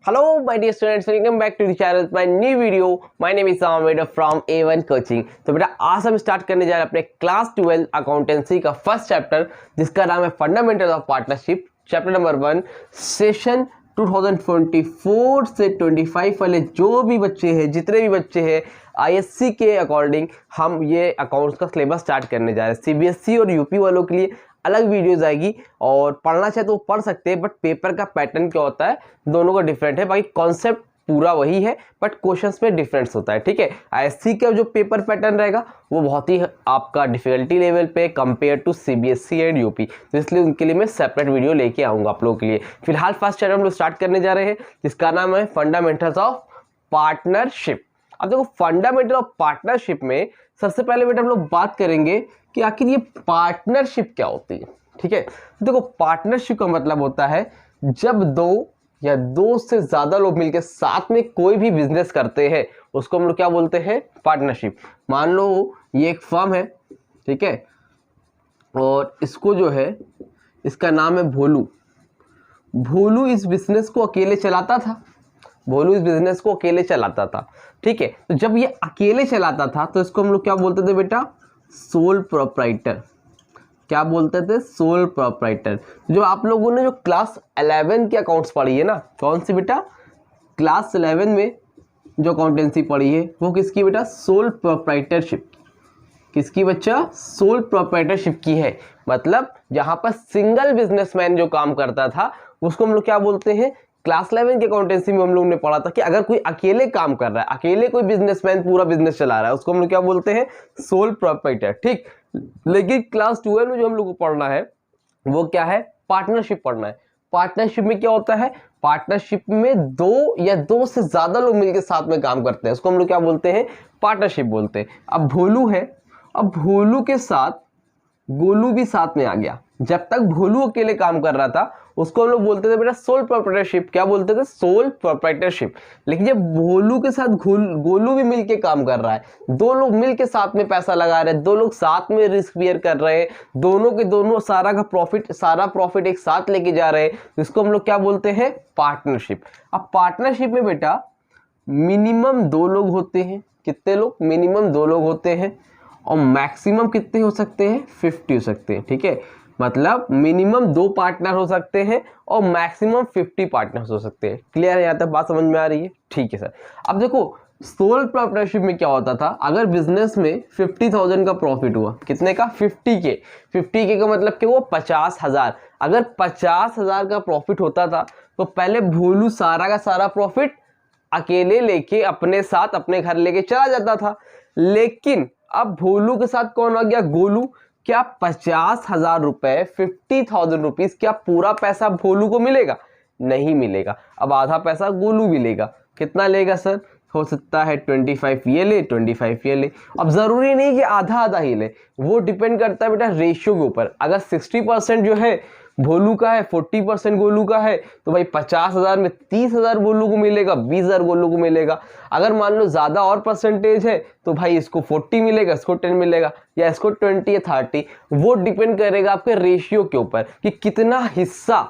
Hello, my dear students. Welcome back to the channel. My new video. My name is Samir from A1 Coaching. तो बेटा आज हम start करने जा रहे हैं अपने क्लास 12 अकाउंटेंसी का फर्स्ट चैप्टर, जिसका नाम है fundamental of partnership, chapter number 1, session 2024 से 25 वाले जो भी बच्चे हैं, जितने भी बच्चे हैं आईएससी के अकॉर्डिंग हम ये अकाउंट्स का सिलेबस स्टार्ट करने जा रहे हैं। सीबीएसई और यूपी वालों के लिए अलग वीडियोस आएगी और पढ़ना चाहे तो वो पढ़ सकते हैं, बट पेपर का पैटर्न क्या होता है दोनों का डिफरेंट है। बाकी कॉन्सेप्ट पूरा वही है, बट क्वेश्चंस में डिफरेंस होता है। ठीक है, आईएससी का जो पेपर पैटर्न रहेगा वो बहुत ही आपका डिफिकल्टी लेवल पे compare to CBSE and UP, तो इसलिए उनके लिए मैं सेपरेट वीडियो लेके आऊँगा आप लोगों के लिए। फिलहाल फर्स्ट चैप्टर हम लोग स्टार्ट करने जा रहे हैं, जिसका नाम है फंडामेंटल्स ऑफ पार्टनरशिप। अब देखो, फंडामेंटल ऑफ पार्टनरशिप में सबसे पहले बेटा हम लोग बात करेंगे कि आखिर ये पार्टनरशिप क्या होती है। ठीक है, तो देखो पार्टनरशिप का मतलब होता है जब दो या दो से ज्यादा लोग मिलकर साथ में कोई भी बिजनेस करते हैं, उसको हम लोग क्या बोलते हैं, पार्टनरशिप। मान लो ये एक फर्म है, ठीक है, और इसको जो है इसका नाम है भोलू। भोलू इस बिजनेस को अकेले चलाता था, भोलू इस बिजनेस को अकेले चलाता था। ठीक है, तो जब ये अकेले चलाता था तो इसको हम लोग क्या बोलते थे बेटा, सोल प्रोप्राइटर। क्या बोलते थे, सोल प्रोप्राइटर। जो आप लोगों ने जो क्लास 11 के अकाउंट्स पढ़ी है ना, कौन सी बेटा, क्लास 11 में जो अकाउंटेंसी पढ़ी है वो किसकी बेटा, सोल प्रोप्राइटरशिप। किसकी बच्चा, सोल प्रोप्राइटरशिप की है। मतलब जहां पर सिंगल बिजनेसमैन जो काम करता था उसको हम लोग क्या बोलते हैं, क्लास 11 के अकाउंटेंसी में हम लोग ने पढ़ा था कि अगर कोई अकेले काम कर रहा है, अकेले कोई बिजनेसमैन पूरा बिजनेस चला रहा है, उसको हम लोग क्या बोलते हैं, सोल प्रोप्राइटर। ठीक, लेकिन क्लास 12 में जो हम लोग को पढ़ना है वो क्या है, पार्टनरशिप पढ़ना है। पार्टनरशिप में क्या होता है, पार्टनरशिप में दो या दो से ज्यादा लोग मिलकर साथ में काम करते हैं, उसको हम लोग क्या बोलते हैं, पार्टनरशिप बोलते हैं। अब भोलू है, अब भोलू के साथ गोलू भी साथ में आ गया। जब तक भोलू अकेले काम कर रहा था उसको हम लोग बोलते थे बेटा सोल प्रोप्राइटरशिप। क्या बोलते थे, सोल प्रोप्राइटरशिप। लेकिन जब भोलू के साथ गोलू भी मिलके काम कर रहा है, दो लोग मिलके साथ में पैसा लगा रहे हैं, दो लोग साथ में रिस्क बियर कर रहे हैं, दोनों के दोनों सारा प्रॉफिट एक साथ लेके जा रहे हैं, तो इसको हम लोग क्या बोलते हैं, पार्टनरशिप। अब पार्टनरशिप में बेटा मिनिमम दो लोग होते हैं। कितने लोग, मिनिमम दो लोग होते हैं, और मैक्सिमम कितने हो सकते हैं, 50 हो सकते हैं। ठीक है, मतलब मिनिमम दो पार्टनर हो सकते हैं और मैक्सिमम 50 पार्टनर्स हो सकते हैं। क्लियर है, यहाँ तक बात समझ में आ रही है। ठीक है सर। अब देखो सोल पार्टनरशिप में क्या होता था, अगर बिजनेस में 50,000 का प्रॉफिट हुआ, कितने का, 50K का मतलब कि वो 50,000। अगर 50,000 का प्रॉफिट होता था तो पहले भोलू सारा का सारा प्रॉफिट अकेले लेके अपने साथ अपने घर लेके चला जाता था। लेकिन अब भोलू के साथ कौन आ गया, गोलू। क्या 50,000 रुपए, 50,000 रुपीज, क्या पूरा पैसा भोलू को मिलेगा, नहीं मिलेगा। अब आधा पैसा गोलू भी लेगा। कितना लेगा सर, हो सकता है 25 ये ले, 25 ये ले। अब जरूरी नहीं कि आधा आधा ही ले, वो डिपेंड करता है बेटा रेशियो के ऊपर। अगर 60% जो है भोलू का है, 40% गोलू का है, तो भाई 50,000 में 30,000 गोलू को मिलेगा, 20,000 गोलू को मिलेगा। अगर मान लो ज्यादा और परसेंटेज है तो भाई इसको 40 मिलेगा, इसको 10 मिलेगा, या इसको 20 या 30। वो डिपेंड करेगा आपके रेशियो के ऊपर कि कितना हिस्सा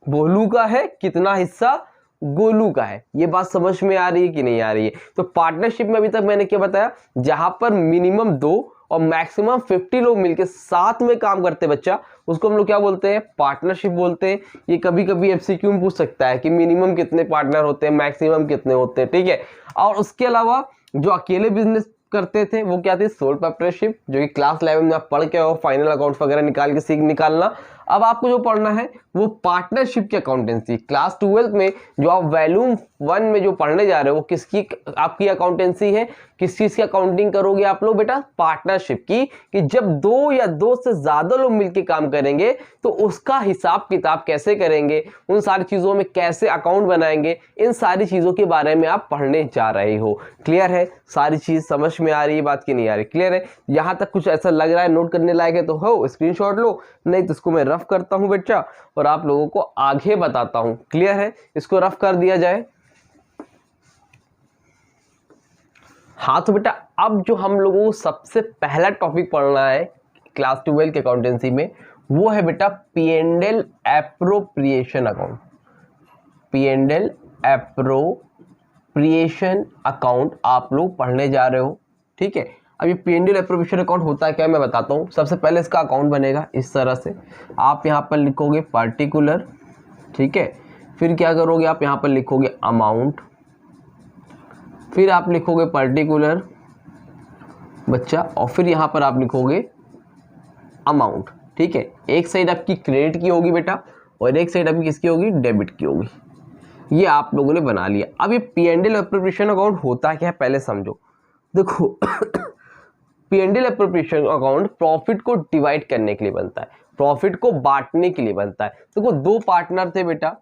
भोलू का है, कितना हिस्सा गोलू का है। ये बात समझ में आ रही है कि नहीं आ रही है। तो पार्टनरशिप में अभी तक मैंने क्या बताया, जहां पर मिनिमम 2 और मैक्सिमम 50 लोग मिलकर साथ में काम करते बच्चा, उसको हम लोग क्या बोलते हैं, पार्टनरशिप बोलते हैं। ये कभी कभी एमसीक्यू में पूछ सकता है कि मिनिमम कितने पार्टनर होते हैं, मैक्सिमम कितने होते हैं। ठीक है, और उसके अलावा जो अकेले बिजनेस करते थे वो क्या थी, सोल पार्टनरशिप, जो कि क्लास 11 में आप पढ़ के और फाइनल अकाउंट्स वगैरह निकाल के सीख निकालना। अब आपको जो पढ़ना है वो पार्टनरशिप की अकाउंटेंसी। क्लास 12 में जो आप वॉल्यूम 1 में जो पढ़ने जा रहे हो वो किसकी आपकी अकाउंटेंसी है, किस चीज की अकाउंटिंग करोगे आप लोग बेटा, पार्टनरशिप की। कि जब दो या दो से ज्यादा लोग मिलकर काम करेंगे तो उसका हिसाब किताब कैसे करेंगे, उन सारी चीजों में कैसे अकाउंट बनाएंगे, इन सारी चीजों के बारे में आप पढ़ने जा रहे हो। क्लियर है, सारी चीज समझ में आ रही है बात की नहीं आ रही, क्लियर है। यहां तक कुछ ऐसा लग रहा है नोट करने लायक है तो हो स्क्रीनशॉट लो, नहीं तो इसको मैं रफ करता हूं बच्चा और आप लोगों को आगे बताता हूं। क्लियर है, इसको रफ कर दिया जाए। हाँ तो बेटा अब जो हम लोगों को सबसे पहला टॉपिक पढ़ना है क्लास 12 के अकाउंटेंसी में वो है बेटा P&L appropriation account. P&L appropriation account आप लोग पढ़ने जा रहे हो, ठीक है। अब ये P&L एप्रोप्रिएशन अकाउंट होता है क्या, मैं बताता हूँ। सबसे पहले इसका अकाउंट बनेगा इस तरह से, आप यहाँ पर लिखोगे पार्टिकुलर, ठीक है। फिर क्या करोगे, आप यहाँ पर लिखोगे अमाउंट, फिर आप लिखोगे पर्टिकुलर बच्चा, और फिर यहाँ पर आप लिखोगे अमाउंट, ठीक है। एक साइड आपकी क्रेडिट की होगी बेटा और एक साइड आपकी किसकी होगी, डेबिट की होगी। ये आप लोगों ने बना लिया। अब ये P&L एप्रोप्रिएशन अकाउंट होता क्या है पहले समझो। देखो P&L एप्रोप्रिएशन अकाउंट प्रॉफिट को डिवाइड करने के लिए बनता है, प्रॉफिट को बांटने के लिए बनता है। देखो दो पार्टनर थे बेटा,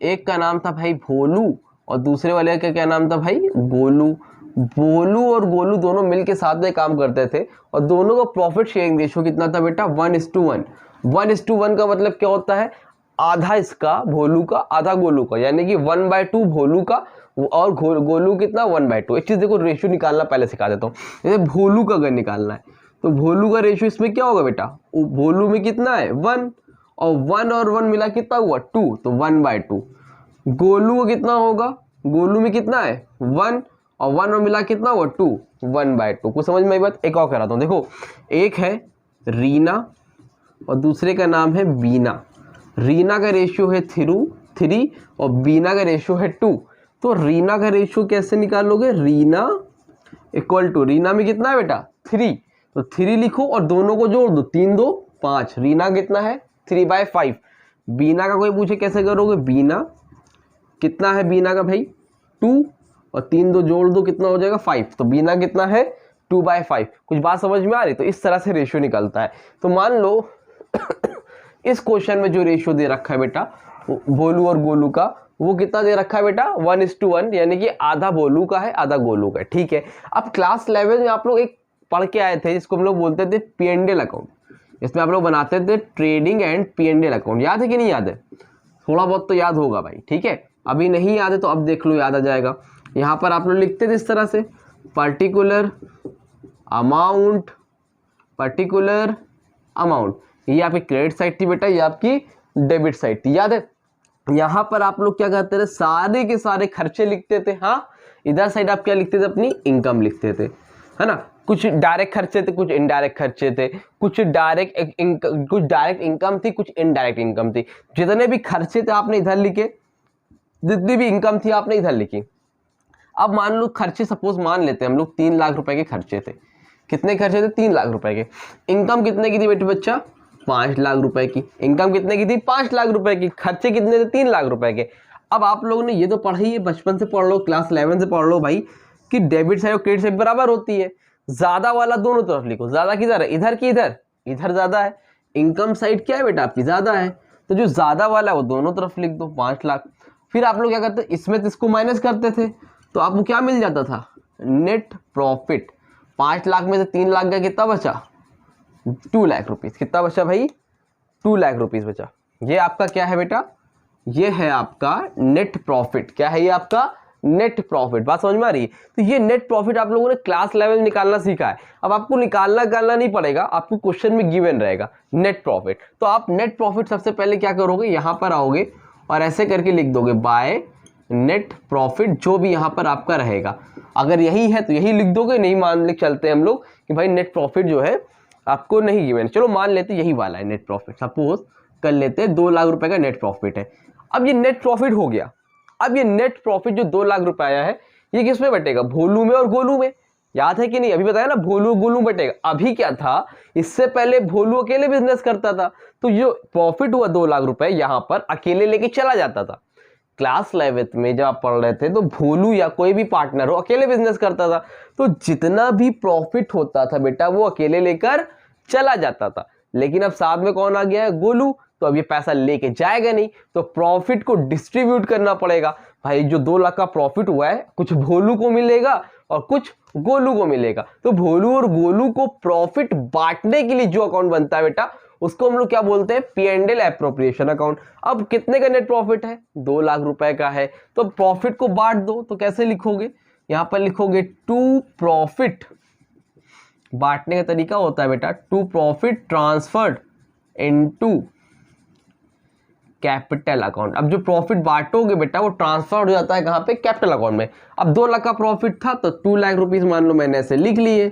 एक का नाम था भाई भोलू और दूसरे वाले का क्या नाम था भाई, गोलू। भोलू और गोलू दोनों मिलके साथ में काम करते थे और दोनों का प्रॉफिट शेयरिंग रेशियो कितना था बेटा, 1:1। 1:1 का मतलब क्या होता है, आधा इसका भोलू का आधा गोलू का, यानी कि 1/2 भोलू का और गोलू कितना 1/2। एक चीज देखो, रेशियो निकालना पहले सिखा देता हूँ। जैसे भोलू का अगर निकालना है तो भोलू का रेशियो इसमें क्या होगा बेटा, भोलू में कितना है 1 और 1 और 1 मिला कितना हुआ 2, तो 1/2। गोलू का कितना होगा, गोलू में कितना है 1 और 1 और मिला कितना हुआ 2, 1/2। कुछ समझ में आई बात। एक और कराता हूँ, देखो एक है रीना और दूसरे का नाम है बीना। रीना का रेशियो है 3 और बीना का रेशियो है 2। तो रीना का रेशियो कैसे निकालोगे, रीना इक्वल टू, रीना में कितना है बेटा 3, तो 3 लिखो और दोनों को जोड़ दो, 3 2 5। रीना कितना है 3/5। बीना का कोई पूछे कैसे करोगे, बीना कितना है, बीना का भाई 2 और 3 2 जोड़ दो कितना हो जाएगा 5, तो बीना कितना है 2/5। कुछ बात समझ में आ रही, तो इस तरह से रेशियो निकलता है। तो मान लो इस क्वेश्चन में जो रेशियो दे रखा है बेटा भोलू और गोलू का, वो कितना दे रखा है बेटा 1:1, यानी कि आधा भोलू का है आधा गोलू का है, ठीक है। अब क्लास 11 में आप लोग एक पढ़ के आए थे जिसको हम लोग बोलते थे P&L अकाउंट। इसमें आप लोग बनाते थे ट्रेडिंग एंड P&L अकाउंट, याद है कि नहीं याद है, थोड़ा बहुत तो याद होगा भाई, ठीक है। अभी नहीं याद है तो अब देख लो, याद आ जाएगा। यहाँ पर आप लोग लिखते थे इस तरह से, पर्टिकुलर अमाउंट, पर्टिकुलर अमाउंट। ये आपकी क्रेडिट साइड थी बेटा, ये आपकी डेबिट साइड थी, याद है। यहाँ पर आप लोग क्या करते थे, सारे के सारे खर्चे लिखते थे, हाँ। इधर साइड आप क्या लिखते थे, अपनी इनकम लिखते थे, है ना। कुछ डायरेक्ट खर्चे थे, कुछ इनडायरेक्ट खर्चे थे, कुछ डायरेक्ट इनकम थी, कुछ इनडायरेक्ट इनकम थी। जितने भी खर्चे थे आपने इधर लिखे, जितनी भी इनकम थी आपने इधर लिखी। अब मान लो खर्चे, सपोज मान लेते हैं हम लोग 3 लाख रुपए के खर्चे थे। कितने खर्चे थे, 3 लाख रुपए के। इनकम कितने की थी बेटे बच्चा, 5 लाख रुपए की। इनकम कितने की थी, 5 लाख रुपए की। खर्चे कितने थे, 3 लाख रुपए के। अब आप लोगों ने ये तो पढ़ा ही है, बचपन से पढ़ लो, क्लास 11 से पढ़ लो भाई, कि डेबिट साइड और क्रेडिट साइड बराबर होती है। ज्यादा वाला दोनों तरफ लिखो, ज्यादा किधर है, इधर की इधर, इधर ज्यादा है। इनकम साइड क्या है बेटा आपकी, ज्यादा है, तो जो ज्यादा वाला है वो दोनों तरफ लिख दो, 5 लाख। फिर आप लोग क्या करते, इसमें तो इसको माइनस करते थे, तो आपको क्या मिल जाता था, नेट प्रॉफिट। 5 लाख में से 3 लाख का कितना बचा, 2 लाख रुपीज। कितना बचा भाई, 2 लाख रुपीज बचा। ये आपका क्या है बेटा, ये है आपका नेट प्रॉफिट। क्या है ये आपका नेट प्रॉफिट। बात समझ में आ रही है। तो ये नेट प्रॉफिट आप लोगों ने क्लास लेवल निकालना सीखा है। अब आपको निकालना नहीं पड़ेगा, आपको क्वेश्चन में गिवन रहेगा नेट प्रॉफिट। तो आप नेट प्रॉफिट सबसे पहले क्या करोगे, यहां पर आओगे और ऐसे करके लिख दोगे बाय नेट प्रॉफिट, जो भी यहां पर आपका रहेगा। अगर यही है तो यही लिख दोगे, नहीं मान ले चलते हम लोग कि भाई नेट प्रॉफिट जो है आपको नहीं गिवन, चलो मान लेते यही वाला है नेट प्रॉफिट। सपोज कर लेते हैं 2 लाख रुपए का नेट प्रॉफिट है। अब ये नेट प्रॉफिट हो गया। अब ये नेट प्रॉफिट जो 2 लाख रुपए आया है, ये किस में बटेगा, भोलू में और गोलू में। याद है कि नहीं, अभी बताया ना भोलू गोलू बटेगा। अभी क्या था, इससे पहले भोलू अकेले बिजनेस करता था, तो जो प्रॉफिट हुआ 2 लाख रुपए यहां पर अकेले लेके चला जाता था। क्लास 11 में जब आप पढ़ रहे थे तो भोलू या कोई भी पार्टनर हो अकेले बिजनेस करता था, तो जितना भी प्रॉफिट होता था बेटा वो अकेले लेकर चला जाता था। लेकिन अब साथ में कौन आ गया है, गोलू, तो अब ये पैसा लेके जाएगा नहीं, तो प्रॉफिट को डिस्ट्रीब्यूट करना पड़ेगा। भाई जो 2 लाख का प्रॉफिट हुआ है, कुछ भोलू को मिलेगा और कुछ गोलू को मिलेगा। तो भोलू और गोलू को प्रॉफिट बांटने के लिए जो अकाउंट बनता है बेटा, उसको हम लोग क्या बोलते हैं, P&L एप्रोप्रिएशन अकाउंट। अब कितने का नेट प्रॉफिट है, 2 लाख रुपए का है, तो प्रॉफिट को बांट दो। तो कैसे लिखोगे, यहां पर लिखोगे टू प्रॉफिट। बांटने का तरीका होता है बेटा to profit transferred into capital account. अब जो प्रॉफिट बांटोगे बेटा वो ट्रांसफर हो जाता है कहाँ पे, कैपिटल अकाउंट में। अब 2 लाख का प्रॉफिट था तो 2 लाख रुपीज मान लो मैंने ऐसे लिख लिए,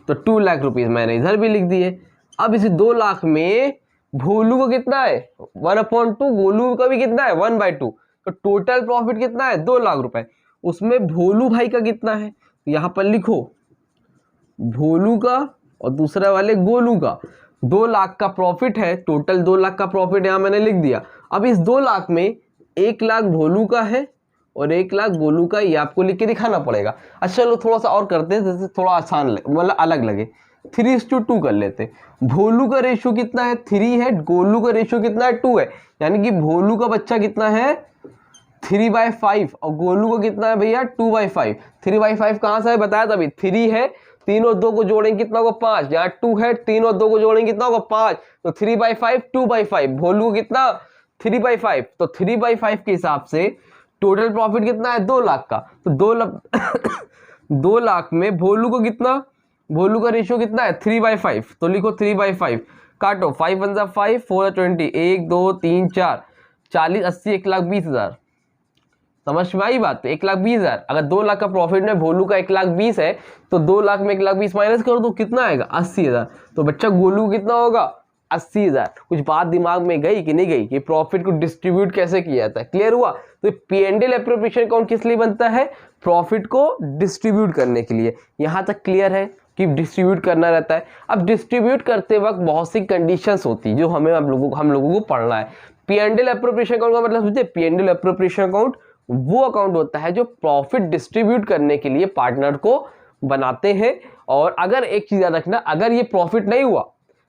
तो 2 लाख रुपीज मैंने इधर भी लिख दिए। अब इस 2 लाख में भोलू को कितना है 1/2, गोलू का भी कितना है 1/2, तो टोटल प्रॉफिट कितना है 2 लाख रुपए। उसमें भोलू भाई का कितना है, तो यहाँ पर लिखो भोलू का और दूसरा वाले गोलू का 2 लाख का प्रॉफिट है, टोटल 2 लाख का प्रॉफिट यहाँ मैंने लिख दिया। अब इस 2 लाख में 1 लाख भोलू का है और 1 लाख गोलू का, ये आपको लिख के दिखाना पड़ेगा। अच्छा चलो थोड़ा सा और करते हैं, जैसे थोड़ा आसान मतलब अलग लगे, 3:2 कर लेते। भोलू का रेशियो कितना है 3 है, गोलू का रेशियो कितना है 2 है, यानी कि भोलू का बच्चा कितना है 3/5 और गोलू का कितना है भैया 2/5। 3/5 कहाँ से है बताया तभी, 3 है, 3 और 2 को जोड़ेंगे कितना होगा 5, यहाँ 2 है, 3 और 2 को जोड़ेंगे कितना होगा 5, तो 3/5 2/5, भोलू कितना 3/5, तो 3/5 के हिसाब से टोटल प्रॉफिट कितना है 2 लाख का, तो 2 लाख में भोलू को कितना, भोलू का रेशियो कितना है 3/5, तो लिखो 3/5, काटो 5 1 5 4 20, 1 2 3 4 40 80 1,20,000, समझ में आई बात। 1,20,000, अगर 2 लाख का प्रॉफिट में भोलू का 1,20,000 है तो 2 लाख में 1,20,000 माइनस कर दो, कितना आएगा 80,000, तो बच्चा गोलू कितना होगा 80,000। कुछ बात दिमाग में गई कि नहीं गई कि प्रॉफिट को डिस्ट्रीब्यूट कैसे किया जाता है, क्लियर हुआ। तो P&L एप्रोप्रिएशन अकाउंट किस लिए बनता है, प्रॉफिट को डिस्ट्रीब्यूट करने के लिए। यहां तक क्लियर है कि डिस्ट्रीब्यूट करना रहता है। अब डिस्ट्रीब्यूट करते वक्त बहुत सी कंडीशंस होती है जो हमें हम लोगों को पढ़ना है। P&L एप्रोप्रिएशन अकाउंट का मतलब समझे, P&L एप्रोप्रिएशन अकाउंट वो अकाउंट होता है जो प्रॉफिट डिस्ट्रीब्यूट करने के लिए पार्टनर को बनाते हैं। और अगर एक चीज याद रखना, अगर ये प्रॉफिट नहीं हुआ,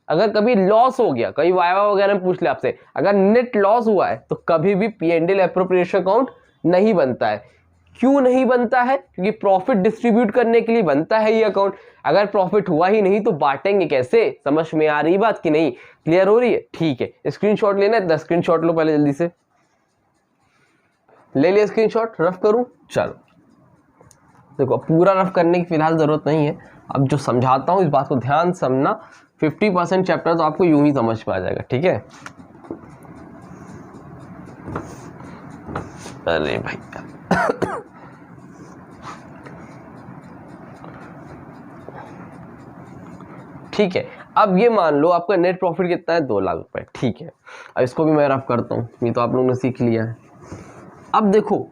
अगर कभी लॉस हो गया, कभी वाइवा वगैरह में पूछ ले आपसे, अगर नेट लॉस हुआ है तो कभी भी P&L एप्रोप्रिएशन अकाउंट नहीं बनता है। क्यों नहीं बनता है, क्योंकि प्रॉफिट डिस्ट्रीब्यूट करने के लिए बनता है ये अकाउंट। अगर प्रॉफिट हुआ ही नहीं तो बांटेंगे कैसे, समझ में आ रही बात कि नहीं, क्लियर हो रही है। ठीक है, स्क्रीनशॉट लेना है, 10 स्क्रीनशॉट लो पहले जल्दी से, ले लिया स्क्रीनशॉट, रफ करूं, चलो देखो पूरा रफ करने की फिलहाल जरूरत नहीं है। अब जो समझाता हूं इस बात को ध्यान समझना, 50% चैप्टर तो आपको यूं ही समझ में आ जाएगा, ठीक है। अरे भाई ठीक है, अब ये मान लो आपका नेट प्रॉफिट कितना है 2 लाख रुपए, ठीक है। अब इसको भी मैं रफ करता हूँ, ये तो आप लोगों ने सीख लिया है। अब देखो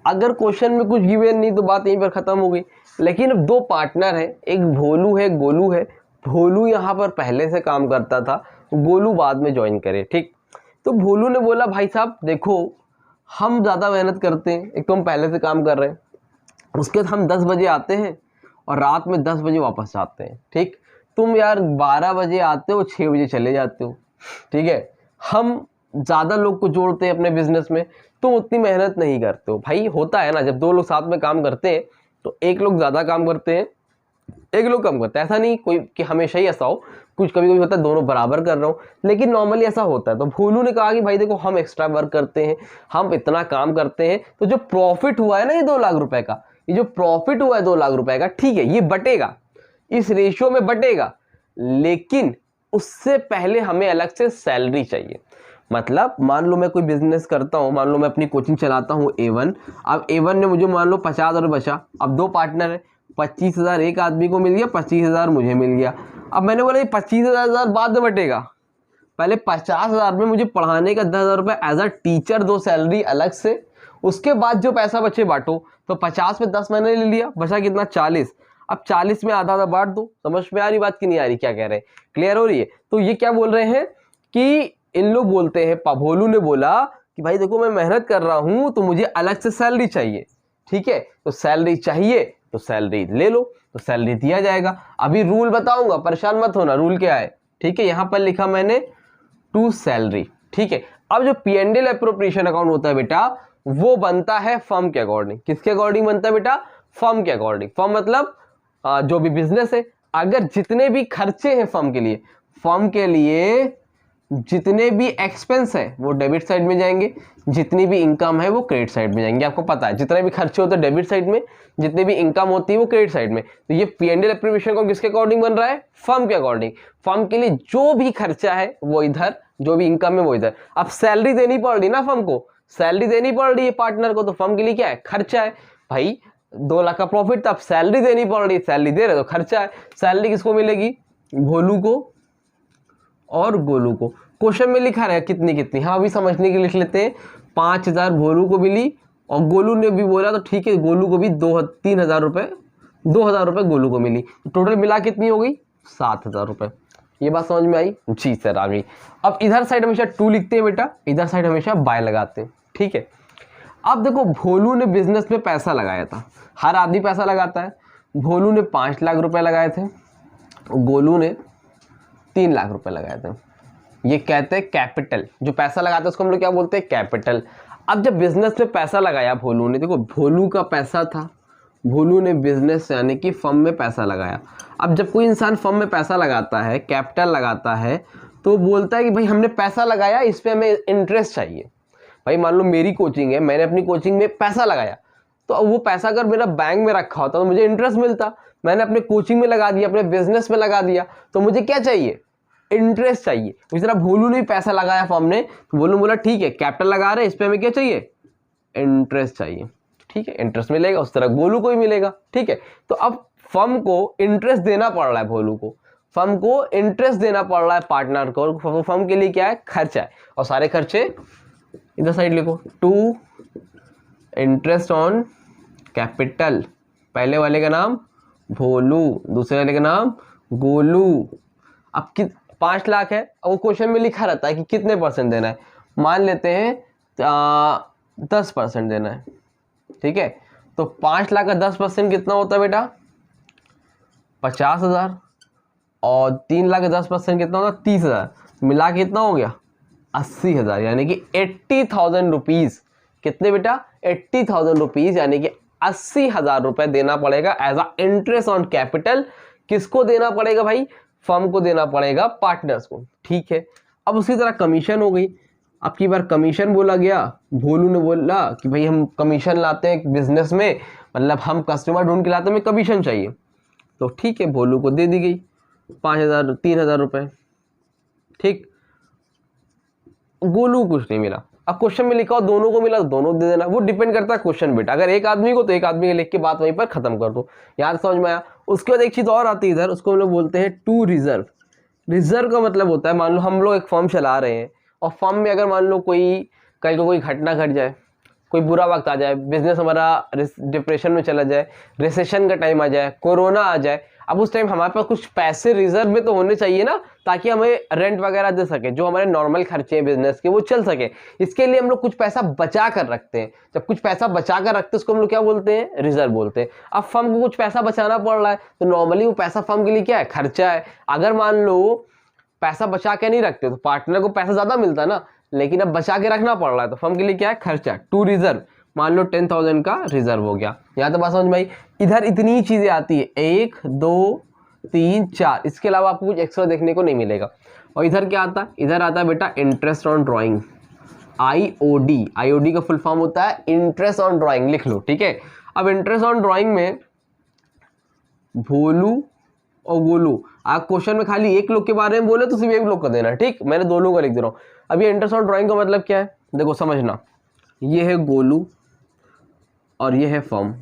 अगर क्वेश्चन में कुछ गिवन नहीं तो बात यहीं पर खत्म हो गई। लेकिन अब 2 पार्टनर है, एक भोलू है गोलू है। भोलू यहाँ पर पहले से काम करता था, गोलू बाद में ज्वाइन करे, ठीक। तो भोलू ने बोला भाई साहब देखो हम ज़्यादा मेहनत करते हैं, एक तो हम पहले से काम कर रहे हैं, उसके बाद हम 10 बजे आते हैं और रात में 10 बजे वापस जाते हैं, ठीक। तुम यार 12 बजे आते हो 6 बजे चले जाते हो, ठीक है। हम ज़्यादा लोग को जोड़ते हैं अपने बिजनेस में, तुम उतनी मेहनत नहीं करते हो। भाई होता है ना, जब 2 लोग साथ में काम करते हैं तो एक लोग ज़्यादा काम करते हैं, एक लोग कम करते हैं। ऐसा नहीं कोई कि हमेशा ही ऐसा हो, कुछ कभी कभी होता है दोनों बराबर कर रहा हूँ, लेकिन नॉर्मली ऐसा होता है। तो भोलू ने कहा कि भाई देखो हम एक्स्ट्रा वर्क करते हैं, हम इतना काम करते हैं, तो जो प्रॉफिट हुआ है ना ये 2 लाख रुपए का, ये जो प्रॉफिट हुआ है 2 लाख रुपए का, ठीक है, ये बटेगा, इस रेशियो में बटेगा, लेकिन उससे पहले हमें अलग से सैलरी चाहिए। मतलब मान लो मैं कोई बिजनेस करता हूँ, मान लो मैं अपनी कोचिंग चलाता हूँ A1, अब A1 ने मुझे मान लो 50,000 बचा, अब 2 पार्टनर है, 25,000 एक आदमी को मिल गया, 25,000 मुझे मिल गया। अब मैंने बोला ये 25,000 बाद में बटेगा, पहले 50,000 में मुझे पढ़ाने का 10,000 रुपये एज अ टीचर दो सैलरी अलग से, उसके बाद जो पैसा बचे बांटो। तो 50 में 10 मैंने ले लिया, बचा कितना 40। अब 40 में आधा आधा बांट दो। समझ में आ रही बात कि नहीं आ रही, क्या कह रहे हैं, क्लियर हो रही है। तो ये क्या बोल रहे हैं कि इन लोग बोलते हैं, भोलू ने बोला कि भाई देखो मैं मेहनत कर रहा हूं तो मुझे अलग से सैलरी चाहिए, ठीक है। तो सैलरी चाहिए तो सैलरी ले लो, तो सैलरी दिया जाएगा। अभी रूल बताऊंगा, परेशान मत होना, रूल क्या है, ठीक है। यहां पर लिखा मैंने टू सैलरी, ठीक है। अब जो P&L एप्रोप्रिएशन अकाउंट होता है बेटा, वो बनता है फर्म के अकॉर्डिंग। किसके अकॉर्डिंग बनता है बेटा, फर्म के अकॉर्डिंग। फर्म मतलब जो भी बिजनेस है, अगर जितने भी खर्चे हैं फर्म के लिए जितने भी एक्सपेंस है वो डेबिट साइड में जाएंगे, जितनी भी इनकम है वो क्रेडिट साइड में जाएंगे। आपको पता है जितने भी खर्चे होते हैं डेबिट साइड में, जितनी भी इनकम होती है वो क्रेडिट साइड में। तो ये P&L एप्लीकेशन को किसके अकॉर्डिंग बन रहा है? फर्म के अकॉर्डिंग। फर्म के लिए जो भी खर्चा है वो इधर, जो भी इनकम है वो इधर। अब सैलरी देनी पड़ रही ना फर्म को, सैलरी देनी पड़ रही है पार्टनर को, तो फर्म के लिए क्या है? खर्चा है। भाई 2 लाख का प्रॉफिट था, अब सैलरी देनी पड़ रही है, सैलरी दे रहे तो खर्चा है। सैलरी किसको मिलेगी? भोलू को और गोलू को। क्वेश्चन में लिखा रहा है कितनी कितनी, हाँ अभी समझने के लिए लिख लेते हैं। 5,000 भोलू को मिली और गोलू ने भी बोला तो ठीक है, गोलू को भी 3,000 रुपये, 2,000 रुपये गोलू को मिली। तो टोटल मिला कितनी हो गई? 7,000 रुपये। ये बात समझ में आई? जी सर आ गई। अब इधर साइड हमेशा 2 लिखते हैं बेटा, इधर साइड हमेशा बाय लगाते हैं, ठीक है। अब देखो भोलू ने बिजनेस में पैसा लगाया था, हर आदमी पैसा लगाता है। भोलू ने 5 लाख रुपए लगाए थे, गोलू ने 3 लाख रुपए लगाए थे। ये कहते हैं कैपिटल। जो पैसा लगाते हैं उसको हम लोग क्या बोलते हैं? कैपिटल। अब जब बिजनेस में पैसा लगाया भोलू ने, देखो भोलू का पैसा था, भोलू ने बिजनेस यानी कि फर्म में पैसा लगाया। अब जब कोई इंसान फर्म में पैसा लगाता है, कैपिटल लगाता है, तो बोलता है कि भाई हमने पैसा लगाया, इस पर हमें इंटरेस्ट चाहिए। भाई मान लो मेरी कोचिंग है, मैंने अपनी कोचिंग में पैसा लगाया, तो अब वो पैसा अगर मेरा बैंक में रखा होता तो मुझे इंटरेस्ट मिलता। मैंने अपने कोचिंग में लगा दिया, अपने बिजनेस में लगा दिया, तो मुझे क्या चाहिए? इंटरेस्ट चाहिए। इस तरह भोलू ने पैसा लगाया फर्म ने, तो भोलू बोला ठीक है कैपिटल लगा रहे, इस पर हमें क्या चाहिए? इंटरेस्ट चाहिए, ठीक है, इंटरेस्ट मिलेगा। उस तरह गोलू को ही मिलेगा, ठीक है। तो अब फर्म को इंटरेस्ट देना पड़ रहा है, भोलू को फर्म को इंटरेस्ट देना पड़ रहा है पार्टनर को। फर्म के लिए क्या है? खर्चा है। और सारे खर्चे इधर साइड लिखो, 2 इंटरेस्ट ऑन कैपिटल। पहले वाले का नाम भोलू, दूसरे वाले का नाम गोलू। अब 5 लाख है, अब वो क्वेश्चन में लिखा रहता है कि कितने परसेंट देना है। मान लेते हैं 10% देना है, ठीक है। तो 5 लाख का 10% कितना होता है बेटा? 50,000। और 3 लाख का 10% कितना होता है? 30,000। मिला के कितना हो गया? 80,000, यानी कि 80,000 रुपीज़। कितने बेटा? 80,000 रुपीज़, यानी कि 80,000 रुपये देना पड़ेगा as a interest on capital. किसको देना पड़ेगा भाई? फर्म को देना पड़ेगा, पार्टनर्स को, ठीक है। अब उसी तरह कमीशन हो गई। अब की बार कमीशन बोला गया, भोलू ने बोला कि भाई हम कमीशन लाते हैं बिजनेस में, मतलब हम कस्टमर ढूंढ के लाते हैं, हमें कमीशन चाहिए। तो ठीक है, भोलू को दे दी गई 5,000, 3,000 रुपये, ठीक। गोलू कुछ नहीं मिला। अब क्वेश्चन में लिखा हो दोनों को मिला तो दोनों दे देना, वो डिपेंड करता है क्वेश्चन बेटा। अगर एक आदमी को तो एक आदमी के लिख के बात वहीं पर खत्म कर दो। याद समझ में आया? उसके बाद एक चीज और आती है इधर, उसको हम लोग बोलते हैं टू रिजर्व। रिजर्व का मतलब होता है, मान लो हम लोग एक फर्म चला रहे हैं और फर्म में अगर मान लो कल को कोई घटना घट जाए, कोई बुरा वक्त आ जाए, बिजनेस हमारा डिप्रेशन में चला जाए, रिसेशन का टाइम आ जाए, कोरोना आ जाए, अब उस टाइम हमारे पास कुछ पैसे रिजर्व में तो होने चाहिए ना, ताकि हमें रेंट वगैरह दे सके, जो हमारे नॉर्मल खर्चे हैं बिजनेस के वो चल सके। इसके लिए हम लोग कुछ पैसा बचा कर रखते हैं। जब कुछ पैसा बचा कर रखते हैं उसको हम लोग क्या बोलते हैं? रिजर्व बोलते हैं। अब फर्म को कुछ पैसा बचाना पड़ रहा है तो नॉर्मली वो पैसा फर्म के लिए क्या है? खर्चा है। अगर मान लो पैसा बचा के नहीं रखते तो पार्टनर को पैसा ज्यादा मिलता ना, लेकिन अब बचा के रखना पड़ रहा है तो फर्म के लिए क्या है? खर्चा। टू रिजर्व, मान लो 10,000 का रिजर्व हो गया। यहाँ तो बात समझ में आई? इधर इतनी चीजें आती है, 1 2 3 4, इसके अलावा आपको कुछ एक्स्ट्रा देखने को नहीं मिलेगा। और इधर क्या आता है? इधर आता है बेटा interest on drawing, IOD। IOD का फुल फॉर्म होता है इंटरेस्ट ऑन ड्राइंग, लिख लो, ठीक है। अब इंटरेस्ट ऑन ड्राइंग में भोलू और गोलू, आप क्वेश्चन में खाली एक लोग के बारे में बोले तो सिर्फ एक लोग का देना, ठीक। मैंने 2 लोग का लिख दे रहा हूँ। अब ये इंटरेस्ट ऑन ड्राइंग का मतलब क्या है? देखो समझना, ये है गोलू और ये है फर्म।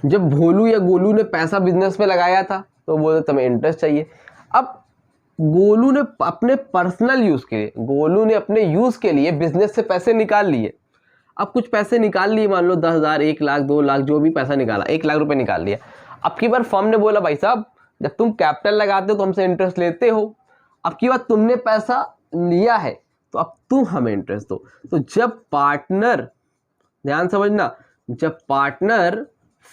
जब भोलू या गोलू ने पैसा बिजनेस में लगाया था तो बोले तुम्हें इंटरेस्ट चाहिए। अब गोलू ने अपने पर्सनल यूज के लिए, गोलू ने अपने यूज के लिए बिजनेस से पैसे निकाल लिए। अब कुछ पैसे निकाल लिए, मान लो 10,000, 1 लाख, 2 लाख, जो भी पैसा निकाला, 1 लाख रुपए निकाल लिया। अब की बार फर्म ने बोला भाई साहब जब तुम कैपिटल लगाते हो तो हमसे इंटरेस्ट लेते हो, अब की बार तुमने पैसा लिया है तो अब तुम हमें इंटरेस्ट दो। तो जब पार्टनर, ध्यान समझना, जब पार्टनर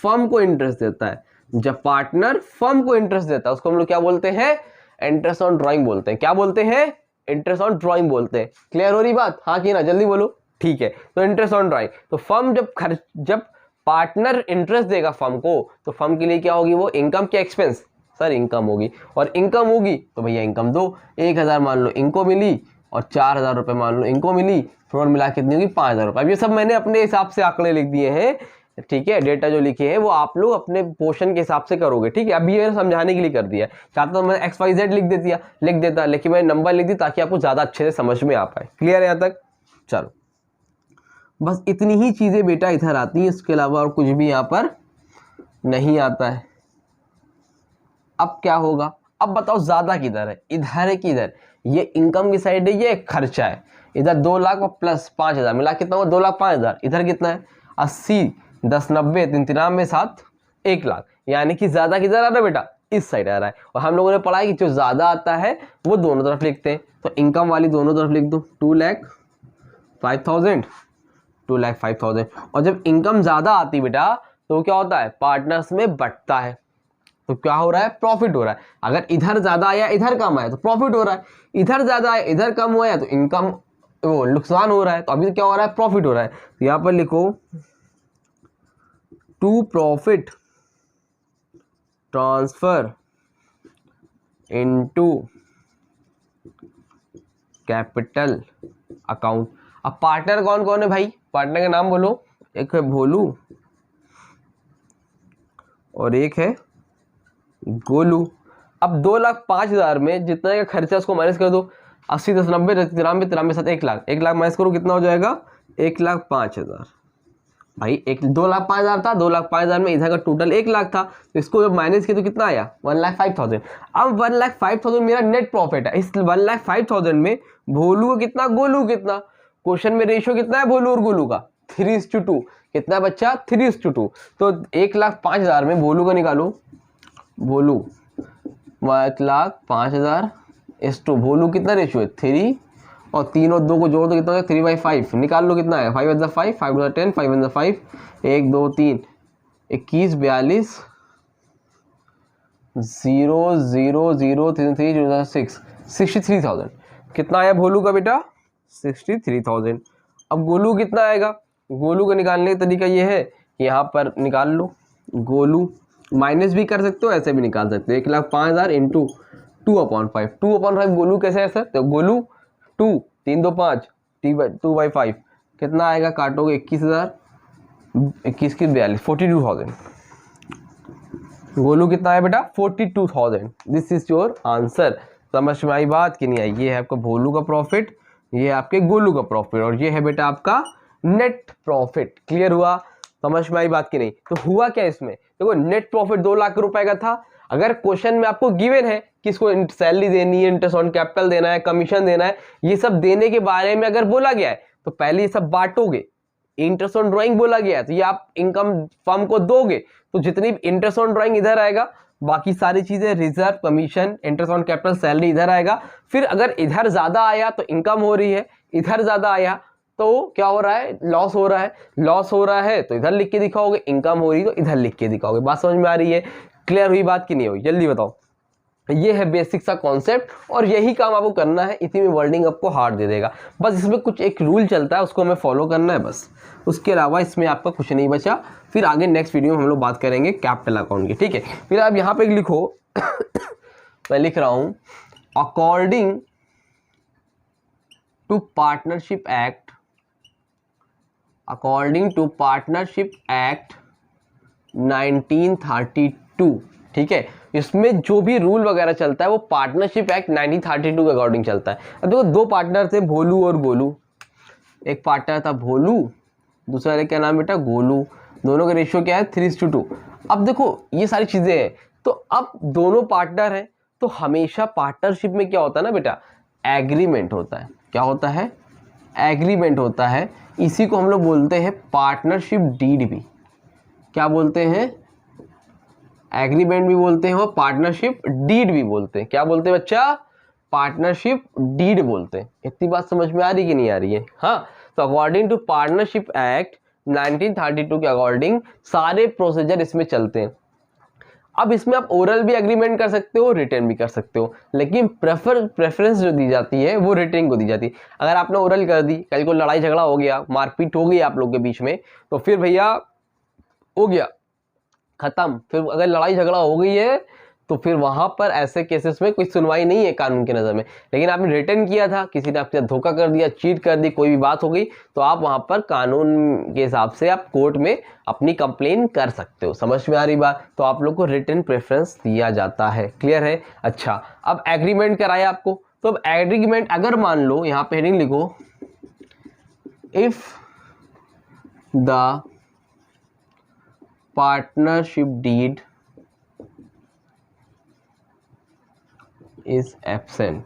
फर्म को इंटरेस्ट देता है, जब पार्टनर फर्म को इंटरेस्ट देता है उसको हम लोग क्या बोलते हैं? इंटरेस्ट ऑन ड्राइंग बोलते हैं। क्या बोलते हैं? इंटरेस्ट ऑन ड्राइंग बोलते हैं। क्लियर हो रही बात? हाँ कि ना? जल्दी बोलो, ठीक है। तो इंटरेस्ट ऑन ड्राइंग, तो फर्म जब पार्टनर इंटरेस्ट देगा फर्म को तो फर्म के लिए क्या होगी? वो इनकम क्या एक्सपेंस? सर इनकम होगी, और इनकम होगी तो भैया इनकम दो। 1000 मान लो इनको मिली और 4000 रुपये मान लो इनको मिली, फिर मिला कितनी होगी 5000 रुपये। अब ये सब मैंने अपने हिसाब से आंकड़े लिख दिए हैं, ठीक है। डेटा जो लिखे हैं वो आप लोग अपने पोर्शन के हिसाब से करोगे, ठीक है। अभी ये समझाने के लिए कर दिया, चाहता तो मैं XYZ लिख देता, लेकिन मैंने नंबर लिख दी ताकि आपको ज़्यादा अच्छे से समझ में आ पाए। क्लियर है यहाँ तक? चलो बस इतनी ही चीज़ें बेटा इधर आती हैं, इसके अलावा और कुछ भी यहाँ पर नहीं आता है। अब क्या होगा, अब बताओ ज़्यादा किधर है, इधर है कि इधर? ये इनकम की साइड है, ये खर्चा है। इधर 2 लाख और प्लस 5000 मिला कितना हुआ 2 लाख 5000। इधर कितना है 80, 10, 90, 93, 7, 1 लाख। यानी कि ज़्यादा किधर आ रहा है बेटा, इस साइड आ रहा है। और हम लोगों ने पढ़ा है कि जो ज़्यादा आता है वो दोनों तरफ लिखते हैं, तो इनकम वाली दोनों तरफ लिख दो 2,05,000, 2,05,000। और जब इनकम ज़्यादा आती बेटा तो क्या होता है, पार्टनर्स में बंटता है, तो क्या हो रहा है, प्रॉफिट हो रहा है। अगर इधर ज्यादा आया इधर कम आया तो प्रॉफिट हो रहा है, इधर ज्यादा आया इधर कम हुआ है तो इनकम वो नुकसान हो रहा है। तो अभी क्या हो रहा है, प्रॉफिट हो रहा है। तो यहां पर लिखो to profit transfer into capital account. अब पार्टनर कौन कौन है भाई, पार्टनर का नाम बोलो। एक है भोलू और एक है गोलू। अब 2,05,000 में जितना का खर्चा उसको माइनस कर दो, 80, 10, 90, 93, 93, 7, 1 लाख। 1 लाख माइनस करो कितना हो जाएगा 1,05,000। भाई 2,05,000 था, 2,05,000 में इधर का टोटल 1 लाख था, तो इसको जब माइनस किया तो कितना आया 1,05,000। अब 1,05,000 मेरा नेट प्रॉफिट है। इस 1,05,000 में भोलू का कितना, गोलू कितना? क्वेश्चन में रेशियो कितना है भोलू और गोलू का 3:2। कितना बच्चा 3:2। तो 1,05,000 में भोलू का निकालो, भोलू 1,05,000 इस टू भोलू कितना रेशियो है 3, और 3 और 2 को जोड़ दो कितना है 3/5। निकाल लो कितना है 5 × 5, 5 × 10, 5 × 5, 1 2 3 21 42 0 0 0 3 3 0 6 63,000। कितना आया भोलू का बेटा 63,000। अब गोलू कितना आएगा, गोलू का निकालने का तरीका ये है कि यहाँ पर निकाल लो, गोलू माइनस भी कर सकते हो ऐसे भी निकाल सकते हो। 1,05,000 इंटू 2/5, 2/5 गोलू कैसे है सर, तो गोलू 2, 3 2 5, 2/5 कितना आएगा, काटोगे 21,000, 21 की 42, 42,000। गोलू कितना है बेटा 42,000। This is your answer. समझ में आई बात कि नहीं आई? ये है आपका भोलू का प्रॉफिट, ये है आपके गोलू का प्रॉफिट, और ये है बेटा आपका नेट प्रॉफिट। क्लियर हुआ? समझ में आई बात की नहीं? तो हुआ क्या इसमें, देखो नेट प्रॉफिट 2 लाख रुपए का था। अगर क्वेश्चन में आपको गिवन है कि इसको सैलरी देनी है, इंटरेस्ट ऑन कैपिटल देना है, कमीशन देना है, ये सब देने के बारे में अगर बोला गया है तो पहले ये सब बांटोगे। इंटरेस्ट ऑन ड्राइंग बोला गया है तो ये आप इनकम फर्म को दोगे, तो जितनी इंटरेस्ट ऑन ड्राइंग इधर आएगा, बाकी सारी चीजें reserve, commission, interest on capital, salary इधर आएगा। फिर अगर इधर ज्यादा आया तो इनकम हो रही है, इधर ज्यादा आया तो क्या हो रहा है, लॉस हो रहा है। लॉस हो रहा है तो इधर लिख के दिखाओगे, इनकम हो रही तो इधर लिख के दिखाओगे। बात समझ में आ रही है? क्लियर हुई बात कि नहीं हुई? जल्दी बताओ। ये है बेसिक सा कॉन्सेप्ट, और यही काम आपको करना है। इसी में वर्डिंग आपको हार्ड दे देगा, बस इसमें कुछ एक रूल चलता है उसको हमें फॉलो करना है बस। उसके अलावा इसमें आपका कुछ नहीं बचा। फिर आगे नेक्स्ट वीडियो में हम लोग बात करेंगे कैपिटल अकाउंट की, ठीक है। फिर आप यहाँ पे लिखो मैं लिख रहा हूँ according to partnership act, according to partnership act 1932, ठीक है। इसमें जो भी रूल वगैरह चलता है वो पार्टनरशिप एक्ट 1932 के अकॉर्डिंग चलता है। अब देखो 2 पार्टनर थे भोलू और गोलू, एक पार्टनर था भोलू, दूसरा क्या नाम बेटा गोलू, दोनों का रेशियो क्या है 3:2। अब देखो ये सारी चीजें हैं, तो अब दोनों पार्टनर हैं तो हमेशा पार्टनरशिप में क्या होता है ना बेटा, एग्रीमेंट होता है। क्या होता है, एग्रीमेंट होता है। इसी को हम लोग बोलते हैं पार्टनरशिप डीड भी। क्या बोलते हैं, एग्रीमेंट भी बोलते हैं और पार्टनरशिप डीड भी बोलते हैं। क्या बोलते हैं बच्चा, पार्टनरशिप डीड बोलते हैं। इतनी बात समझ में आ रही कि नहीं आ रही है? हाँ, तो अकॉर्डिंग टू पार्टनरशिप एक्ट 1932 के अकॉर्डिंग सारे प्रोसीजर इसमें चलते हैं। अब इसमें आप ओरल भी एग्रीमेंट कर सकते हो, रिटर्न भी कर सकते हो, लेकिन प्रेफरेंस जो दी जाती है वो रिटर्न को दी जाती है। अगर आपने ओरल कर दी, कल को लड़ाई झगड़ा हो गया, मारपीट हो गई आप लोग के बीच में, तो फिर भैया हो गया खत्म। फिर अगर लड़ाई झगड़ा हो गई है तो फिर वहाँ पर ऐसे केसेस में कोई सुनवाई नहीं है कानून की नज़र में। लेकिन आपने रिटर्न किया था, किसी ने आपके साथ धोखा कर दिया, चीट कर दी, कोई भी बात हो गई, तो आप वहाँ पर कानून के हिसाब से आप कोर्ट में अपनी कंप्लेन कर सकते हो। समझ में आ रही बात? तो आप लोग को रिटर्न प्रेफरेंस दिया जाता है। क्लियर है? अच्छा, अब एग्रीमेंट कराया आपको, तो अब एग्रीमेंट अगर मान लो, यहाँ पे हेडिंग लिखो, if the partnership deed is absent,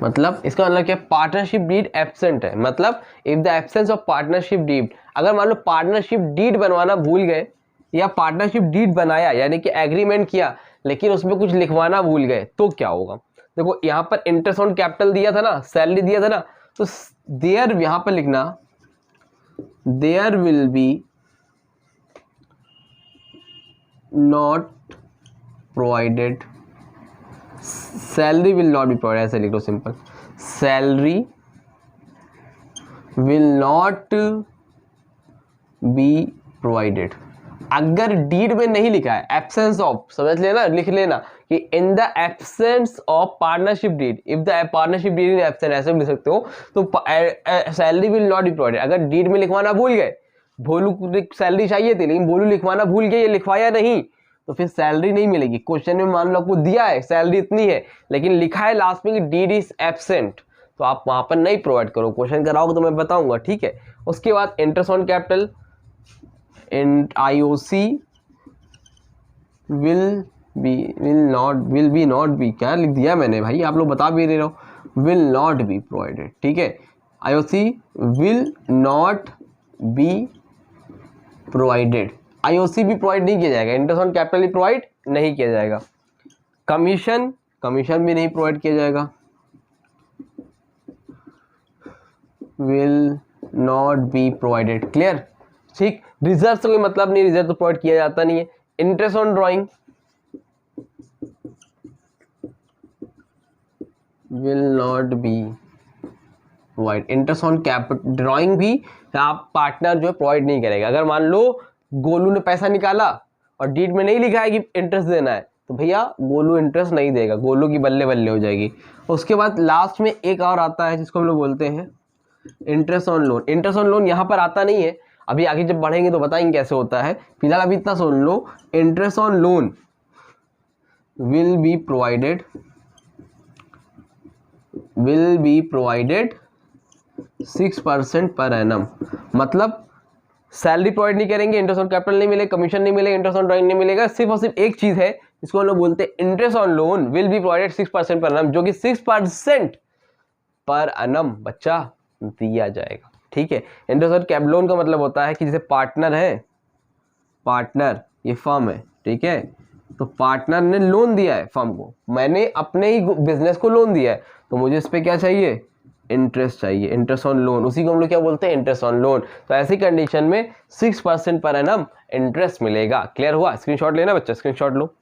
मतलब इसका मतलब क्या? पार्टनरशिप डीड एब्सेंट है, मतलब if the absence of partnership deed, अगर मान लो पार्टनरशिप डीड बनवाना भूल गए या पार्टनरशिप डीड बनाया यानी कि एग्रीमेंट किया लेकिन उसमें कुछ लिखवाना भूल गए, तो क्या होगा? देखो यहाँ पर इंटरेस्ट ऑन कैपिटल दिया था ना, सैलरी दिया था ना, तो देयर, यहाँ पर लिखना there will be not provided, salary will not be provided, ऐसे लिख लो simple, salary will not be provided. अगर डीड में नहीं लिखा है, एब्सेंस ऑफ, समझ लेना, लिख लेना कि in the absence of partnership deed, if the partnership deed is absent, ऐसे भी लिख सकते हो। तो salary will not be provided, अगर डीड में लिखवाना भूल गए, भोलू को सैलरी चाहिए थी लेकिन भोलू लिखवाना भूल गए, ये लिखवाया नहीं, तो फिर सैलरी नहीं मिलेगी। क्वेश्चन में मान लो आपको दिया है सैलरी इतनी है लेकिन लिखा है लास्ट में कि डीड इज एब्सेंट, तो आप वहां पर नहीं प्रोवाइड करो। क्वेश्चन कराओगे तो मैं बताऊंगा, ठीक है। उसके बाद interest on capital, IOC will be not be, क्या लिख दिया मैंने भाई, आप लोग बता भी रहे हो, विल नॉट बी प्रोवाइडेड, ठीक है। IOC will not be provided, IOC भी प्रोवाइड नहीं किया जाएगा, इंटरेस्ट ऑन कैपिटल भी प्रोवाइड नहीं किया जाएगा। कमीशन भी नहीं प्रोवाइड किया जाएगा, will not be provided. Clear? ठीक। रिजर्व से कोई मतलब नहीं, रिजर्व तो प्रोवाइड किया जाता नहीं है। Interest on drawing will not B provide, interest on capital, drawing भी आप पार्टनर जो है प्रोवाइड नहीं करेगा। अगर मान लो गोलू ने पैसा निकाला और डीड में नहीं लिखा है कि इंटरेस्ट देना है, तो भैया गोलू इंटरेस्ट नहीं देगा, गोलू की बल्ले बल्ले हो जाएगी। उसके बाद लास्ट में एक और आता है जिसको हम लोग बोलते हैं interest on loan. Interest on loan यहाँ पर आता नहीं है, अभी आगे जब बढ़ेंगे तो बताएंगे कैसे होता है। फिलहाल अभी इतना सुन लो, interest on loan will be provided 6% per annum, मतलब सैलरी प्रोवाइड नहीं करेंगे, इंटरेस्ट ऑन कैपिटल नहीं मिलेगा, कमीशन नहीं मिलेगा, इंटरेस्ट ऑन ड्राइंग नहीं मिलेगा, सिर्फ और सिर्फ एक चीज है इसको हम लोग बोलते हैं interest on loan will be provided 6% per annum, जो कि 6% पर एनम बच्चा दिया जाएगा, ठीक है। इंटरेस्ट ऑन कैपिटल लोन का मतलब होता है कि जैसे पार्टनर है, पार्टनर ये फर्म है, ठीक है, तो पार्टनर ने लोन दिया है फर्म को, मैंने अपने ही बिजनेस को लोन दिया है, तो मुझे इस पे क्या चाहिए? इंटरेस्ट चाहिए, इंटरेस्ट ऑन लोन, उसी को हम लोग क्या बोलते हैं? Interest on loan. तो ऐसी कंडीशन में 6% पर एनम इंटरेस्ट मिलेगा। क्लियर हुआ? स्क्रीनशॉट लेना बच्चा, स्क्रीनशॉट लो,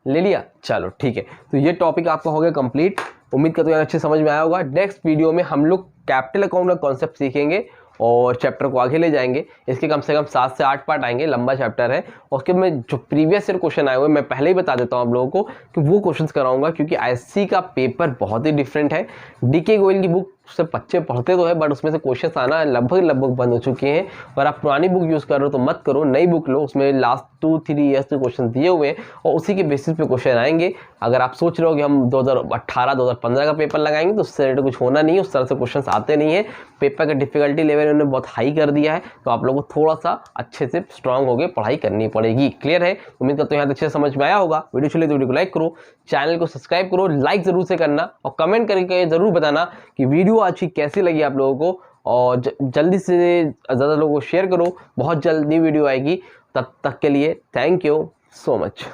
ले लिया, चलो ठीक है। तो ये टॉपिक आपका हो गया कंप्लीट, उम्मीद करते हैं अच्छे समझ में आया होगा। नेक्स्ट वीडियो में हम लोग कैपिटल अकाउंट का कॉन्सेप्ट सीखेंगे और चैप्टर को आगे ले जाएंगे। इसके कम से कम 7 से 8 पार्ट आएंगे, लंबा चैप्टर है। उसके में जो प्रीवियस ईयर क्वेश्चन आए हुए मैं पहले ही बता देता हूँ आप लोगों को कि वो क्वेश्चंस कराऊंगा, क्योंकि ISC का पेपर बहुत ही डिफरेंट है। DK गोयल की बुक से बच्चे पढ़ते तो है बट उसमें से क्वेश्चन आना लगभग बंद हो चुके हैं। और आप पुरानी बुक यूज़ कर रहे हो तो मत करो, नई बुक लो, उसमें लास्ट 2-3 ईयर्स के क्वेश्चन दिए हुए हैं और उसी के बेसिस पे क्वेश्चन आएंगे। अगर आप सोच रहे हो कि हम 2018-2015 का पेपर लगाएंगे तो उससे रिलेटेड कुछ होना नहीं है, उस तरह से क्वेश्चन आते नहीं है। पेपर का डिफिकल्टी लेवल उन्होंने बहुत हाई कर दिया है, तो आप लोगों को थोड़ा सा अच्छे से स्ट्रांग होकर पढ़ाई करनी पड़ेगी। क्लियर है? उम्मीद करते हो यहाँ अच्छे से समझ में आया होगा। वीडियो चले तो वीडियो को लाइक करो, चैनल को सब्सक्राइब करो, लाइक जरूर से करना और कमेंट करके जरूर बताना कि वीडियो अच्छी कैसी लगी आप लोगों को, और जल्दी से ज़्यादा लोगों को शेयर करो। बहुत जल्दी वीडियो आएगी, तब तक के लिए थैंक यू सो मच।